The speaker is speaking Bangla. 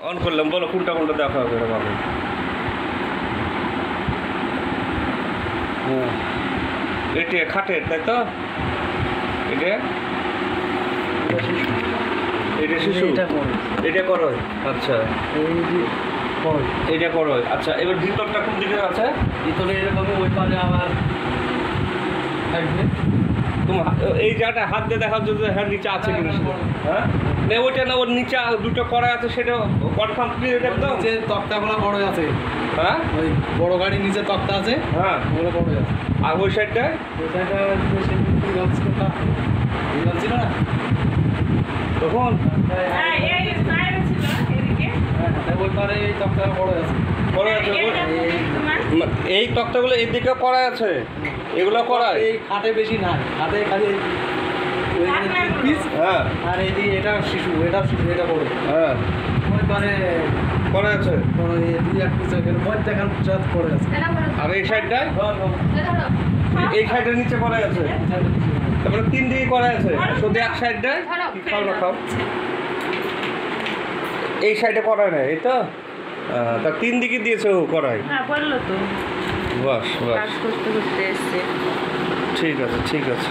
অন করলাম, বলো কোনটা কোনটা দেখা হবে এরকম হবে। হুম, এটা খাটের তাই তো? এটা এটা শিশু, এটা করো। আচ্ছা এটা করো। আচ্ছা এবার ভিতরটা কোন দিকে আছে? ভিতরে এরকম ওই পারে আবার থাকবে। তোমার এই জায়গাটা হাত দিয়ে দেখা যাচ্ছে হ্যাঁ নিচে আছে কিনা। হ্যাঁ না ওইটা না, ওর নিচে দুটো করা আছে, সেটা কনফার্ম ক্লিয়ার একদম। নিচে তক্তাগুলো বড় আছে। হ্যাঁ ওই বড় গাড়ির নিচে তক্তা আছে। হ্যাঁ ওগুলো বড় আছে। আর ওই সাইডটায় ওই সাইডটা ছিল না তখন ওই পারে এই তক্তা বড় আছে। করা আছে এই তক্তাগুলো এই দিকে করা আছে, এগুলো করা এই খাটে বেশি নাই, খাটে খালি পিস। হ্যাঁ আর এই যে এটা শিশু, এটা শিশু, এটা বড়। হ্যাঁ ওই পারে করা আছে দুই এক পিস মধ্যে দেখান পড়ে আছে। আর এই সাইডটায় এই সাইডের নিচে করা আছে, তারপরে তিন দিকে করা আছে শুধু এক সাইডটায়। খাও না খাও, এই সাইডে করা নাই এই তো। তা তিন দিকে দিয়েছে ও করাই। হ্যাঁ বললো তো, বাস বাস কাজ করতে করতে এসছে। ঠিক আছে ঠিক আছে।